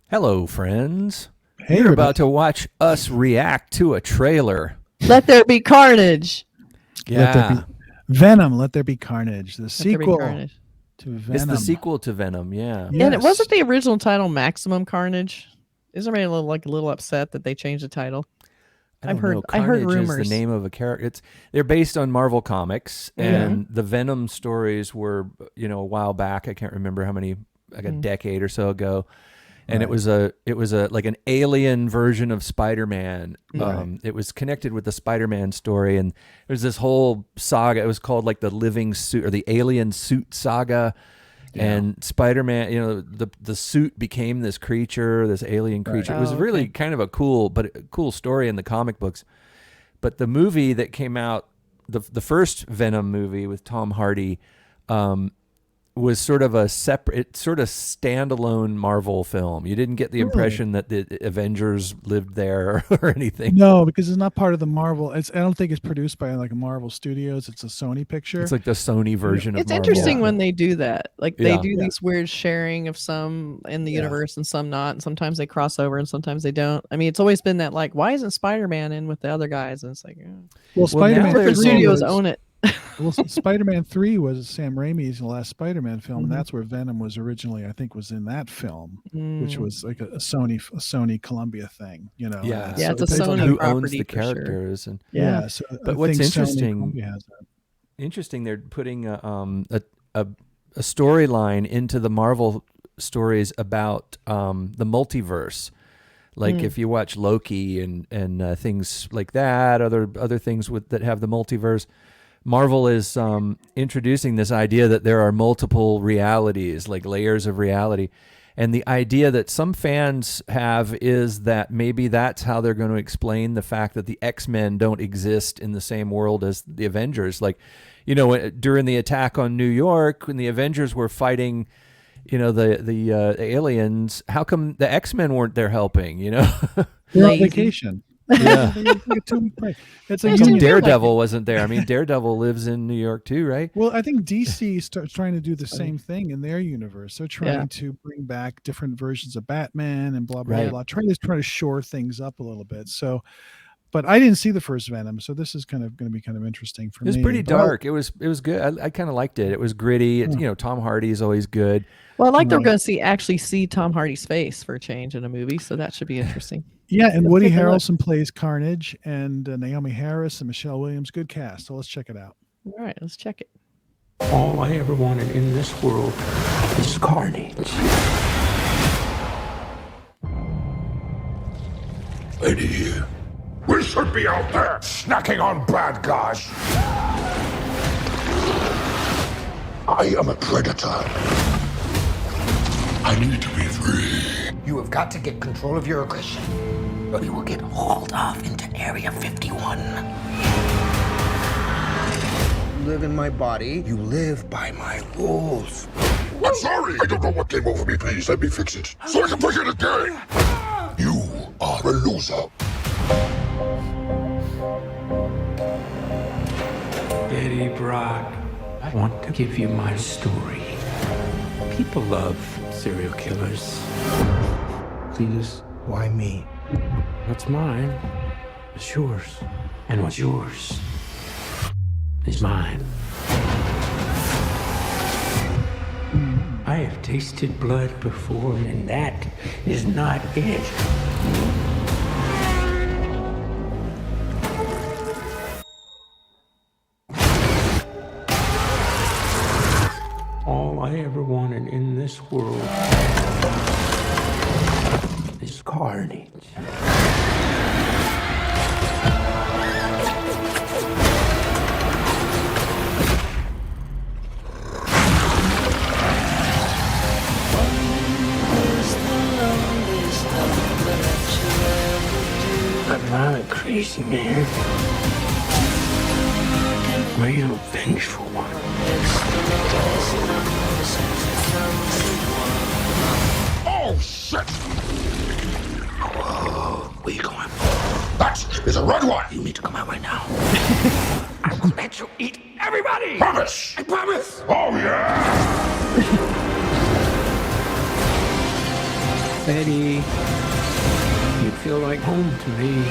Hello, friends. Hey, You're everybody. about to watch us react to a trailer. Let There Be Carnage. Let there Yeah. be Venom. Let there be carnage. The Let There Be sequel Carnage. to It's Venom. the sequel to Venom, yeah. Yes. And it wasn't the original title Maximum Carnage. Isn't everybody a little upset that they changed the title? I I heard Carnage rumors. is the name of a character. They're based on Marvel Comics, and the Venom stories were, a while back. I can't remember how many, like a decade or so ago. And it was a like an alien version of Spider-Man. It was connected with the Spider-Man story, and there was this whole saga. It was called like the Living Suit or the Alien Suit Saga. Yeah. And Spider-Man, the suit became this creature, this alien creature. It was really kind of a cool story in the comic books. But the movie that came out, the first Venom movie with Tom Hardy, was sort of a separate, sort of standalone Marvel film. You didn't get the impression that the Avengers lived there or anything. No, because it's not part of the Marvel. I don't think it's produced by like a Marvel Studios. It's a Sony picture. It's like the Sony version of It's Marvel. interesting when they do that. Like they do Yeah. these weird sharing of some in the universe and some not. And sometimes they cross over and sometimes they don't. I mean, it's always been that like, why isn't Spider-Man in with the other guys? And it's like, Well, Spider-Man different 3 studios was- own it. Well, Spider-Man 3 was Sam Raimi's last Spider-Man film, and that's where Venom was originally. I think was in that film, which was like a Sony Columbia thing. Yeah, Yeah, so it's a it depends on Sony who property owns the for sure. characters and So But I what's think Sony interesting- Columbia has that. interesting. They're putting a storyline into the Marvel stories about the multiverse. Like if you watch Loki and things like that, other things that have the multiverse, Marvel is introducing this idea that there are multiple realities, like layers of reality. And the idea that some fans have is that maybe that's how they're going to explain the fact that the X-Men don't exist in the same world as the Avengers. Like, during the attack on New York, when the Avengers were fighting, the aliens, how come the X-Men weren't there helping, They're on Lazy. vacation. Yeah. They took a 2-week break. It's Yeah, like you Some feel Daredevil wasn't there. I mean, Daredevil lives in New York too, right? Well, I think DC starts trying to do the same thing in their universe. They're trying to bring back different versions of Batman and blah blah blah, trying to shore things up a little bit. So, but I didn't see the first Venom, so this is kind of going to be kind of interesting for me. It was pretty But dark. It was good. I kind of liked it. It was gritty. Tom Hardy is always good. Well, I like they're going to actually see Tom Hardy's face for a change in a movie, so that should be interesting. Yeah, and Woody take a look. Harrelson plays Carnage, and Naomi Harris and Michelle Williams. Good cast. So let's check it out. All right, let's check it. All I ever wanted in this world is carnage. Lady, we should be out there snacking on bad guys. I am a predator. I need to be free. You have got to get control of your aggression, or you will get hauled off into Area 51. You live in my body. You live by my rules. I'm sorry. I don't know what came over me. Please let me fix it so I can play it again. You are a loser. Eddie Brock, I want to give you my story. People love serial killers. Please, Why me? what's mine is yours. And what's yours is mine. I have tasted blood before, and that is not it. All I ever wanted in this world is carnage. I'm not a crazy man. I am a vengeful one. Oh, shit! Where you going? That is a red one. You need to come out right now. I will let you eat everybody. Promise. I promise. Oh, yeah. Betty, you feel like home to me.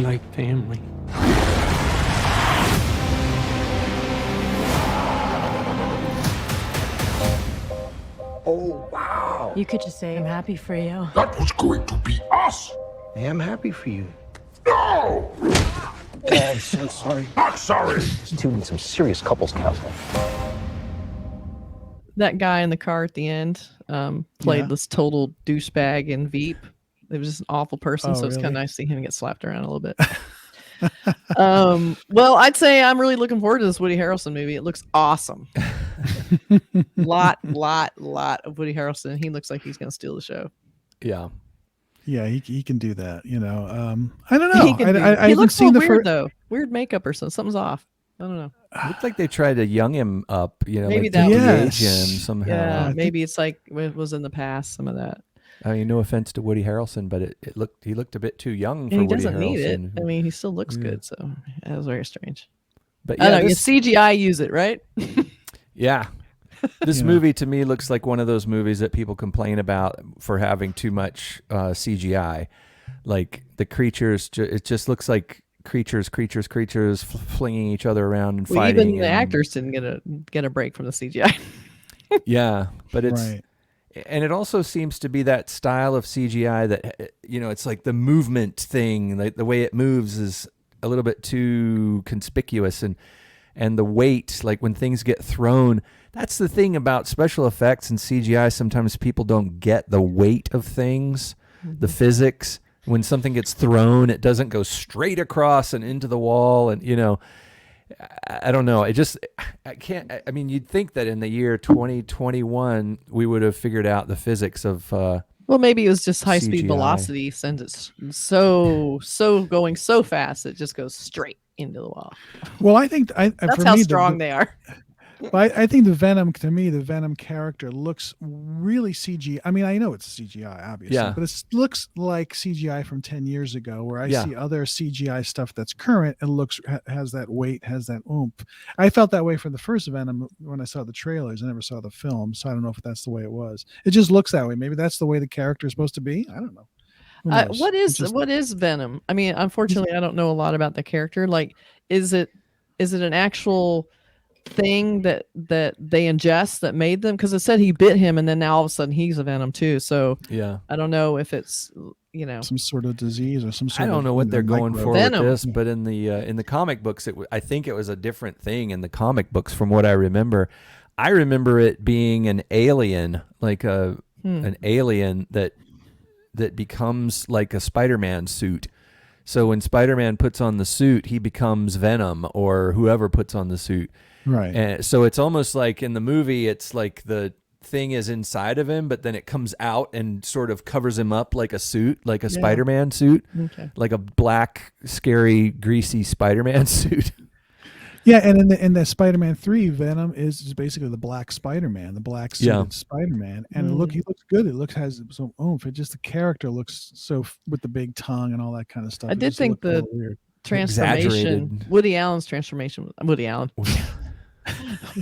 Like family. Oh, wow. You could just say, I'm happy for you. That was going to be us. I am happy for you. No! I'm so sorry. Not sorry. Two need some serious couples counseling. That guy in the car at the end played Yeah. this total douchebag in Veep. It was just an awful person, Oh, so it's kind of really? nice to see him get slapped around a little bit. Well, I'd say I'm really looking forward to this Woody Harrelson movie. It looks awesome. lot of Woody Harrelson. He looks like he's going to steal the show. Yeah. Yeah, he can do that. You know, I don't know. He can do- I he haven't looks seen so the weird first. though. Weird makeup or something. Something's off. I don't know. Looked like they tried to young him up, you know, Maybe like that to was- de-age him Yes. somehow. Yeah, think- maybe it's like it was in the past. Some of that. I mean, no offense to Woody Harrelson, but he looked a bit too young for And he Woody doesn't need it. Harrelson. I mean, he still looks Yeah. good. So that was very strange. But I yeah, don't know. this, CGI use it, right? yeah. This You know. movie to me looks like one of those movies that people complain about for having too much CGI. Like the creatures, it just looks like creatures flinging each other around and Well, fighting. even the and- actors didn't get a break from the CGI. Yeah, but it's Right. and it also seems to be that style of CGI that you know, it's like the movement thing, like the way it moves is a little bit too conspicuous, and the weight, like when things get thrown. That's the thing about special effects and CGI. Sometimes people don't get the weight of things, the physics. When something gets thrown, it doesn't go straight across and into the wall, and you know. I don't know. I can't. I mean, you'd think that in the year 2021 we would have figured out the physics of. Well, maybe it was just high speed CGI. velocity sends it so going so fast it just goes straight into the wall. Well, I think That's for how me, strong they are. I think the Venom character looks really CGI. I mean, I know it's CGI, obviously, Yeah. but it looks like CGI from 10 years ago, where I Yeah. see other CGI stuff that's current and has that weight, has that oomph. I felt that way for the first Venom when I saw the trailers. I never saw the film, so I don't know if that's the way it was. It just looks that way. Maybe that's the way the character is supposed to be. I don't know. Who knows? What It's is Venom? I mean, unfortunately, I don't know a lot about the character. Like, is it an actual thing that they ingest that made them? Because it said he bit him, and then now all of a sudden he's a Venom too. So Yeah, I don't know if it's some sort of disease or some sort I don't know what they're going for Venom. with this, but in the comic books, I think it was a different thing in the comic books from what I remember. I remember it being an alien, like an alien that becomes like a Spider-Man suit. So when Spider-Man puts on the suit, he becomes Venom, or whoever puts on the suit. Right. And so it's almost like in the movie, it's like the thing is inside of him, but then it comes out and sort of covers him up like a suit, like a Spider-Man suit, Okay. like a black, scary, greasy Spider-Man suit. Yeah, and in the Spider-Man 3, Venom is basically the black Spider-Man, the black suited Spider-Man, and he looks good. It has some oomph. It just the character looks so with the big tongue and all that kind of stuff. I It did just think looked a the little weird. transformation, Exaggerated. Woody Allen's transformation, Woody Allen,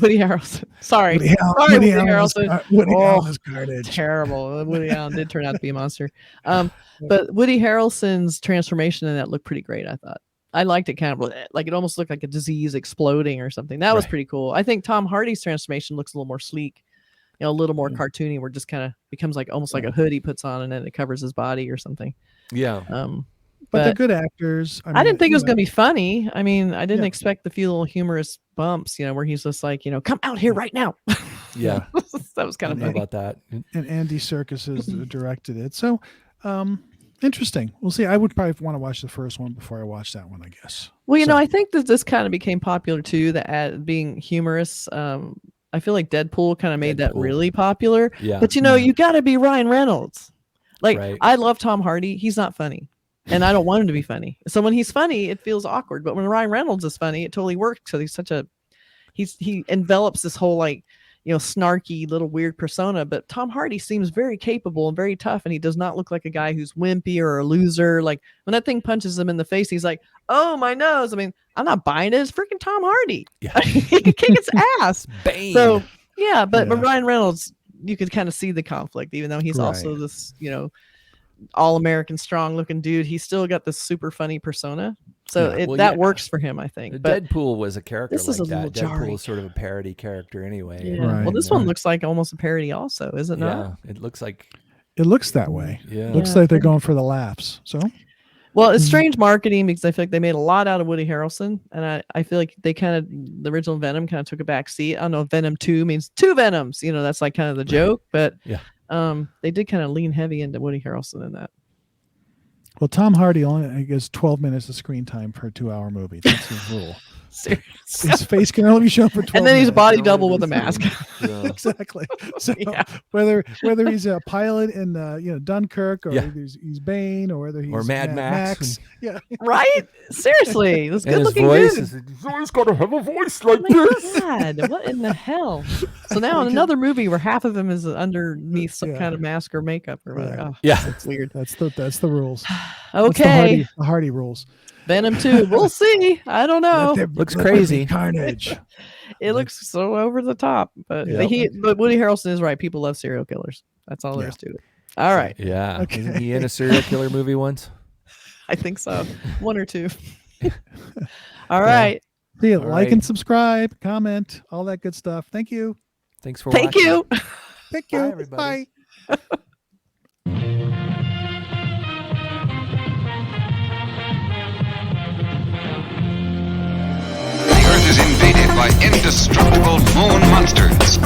Woody Harrelson. Sorry, Woody Allen- sorry, Woody Woody Allen is- Harrelson. Woody Oh, Allen is garbage. Terrible. Woody Allen did turn out to be a monster. But Woody Harrelson's transformation in that looked pretty great, I thought. I liked it kind of like it almost looked like a disease exploding or something. That was Right. pretty cool. I think Tom Hardy's transformation looks a little more sleek, a little more cartoony, where it just kind of becomes like almost like a hood he puts on and then it covers his body or something. Yeah. But they're good actors. I didn't think it you was know, going to be funny. I mean, I didn't Yeah. expect the few little humorous bumps, where he's just like, come out here right now. Yeah. That was kind of I don't know funny. about that. and Andy Serkis has directed it. So, interesting. We'll see. I would probably want to watch the first one before I watch that one, I guess. Well, So- I think that this kind of became popular too, that being humorous. I feel like Deadpool kind of made that Deadpool. really popular. Yeah. But you got to be Ryan Reynolds. Like, Right. I love Tom Hardy. He's not funny. And I don't want him to be funny. So when he's funny, it feels awkward. But when Ryan Reynolds is funny, it totally works. So he envelops this whole snarky little weird persona. But Tom Hardy seems very capable and very tough, and he does not look like a guy who's wimpy or a loser. Like when that thing punches him in the face, he's like, "Oh, my nose." I mean, I'm not buying it. It's freaking Tom Hardy. Yeah. He can kick his ass. Bane. So Yeah, but Yeah. Ryan Reynolds, you could kind of see the conflict, even though he's also Right. this, all American strong looking dude. He's still got this super funny persona. So Yeah. Well, that yeah. works for him, I think. But Deadpool was a character this like is a that. little Deadpool jarring. is sort of a parody character anyway. yeah. Right. Well, this one looks like almost a parody also, is it not? Yeah, it looks like It looks that way. yeah. Looks like they're going for the laughs. So Well, it's strange marketing because I feel like they made a lot out of Woody Harrelson, and I feel like they the original Venom kind of took a back seat. I don't know if Venom 2 means two Venoms, that's like kind of the joke, but Yeah. they did kind of lean heavy into Woody Harrelson in that. well, Tom Hardy only gets 12 minutes of screen time per 2-hour movie. That's his rule. Seriously. His face can only be shown for 12 And then he's a minutes. body double with a mask. Yeah. Exactly. So Yeah. whether he's a pilot in Dunkirk or Yeah. he's Bane or whether he's Mad Max. Yeah. Right? Seriously. This And good his looking voice dude. is he's always got to have a voice like Oh this. my God, what in the hell? So now in another movie where half of him is underneath some kind of mask or makeup or whatever. Right. Oh, Yeah. it's weird. That's the rules. That's Okay. the Hardy rules. Venom 2. We'll see. I don't know. Looks crazy. Carnage. It looks so over the top, but Yep. but Woody Harrelson is right. People love serial killers. That's all there is to it. All right, Yeah. Okay. Isn't he in a serial killer movie once? I think so. One or two. All right. See you. All Like right. and subscribe, comment, all that good stuff. Thank you. Thanks for Thank watching. you. Thank you. Bye, everybody. Bye. The Earth is invaded by indestructible moon monsters.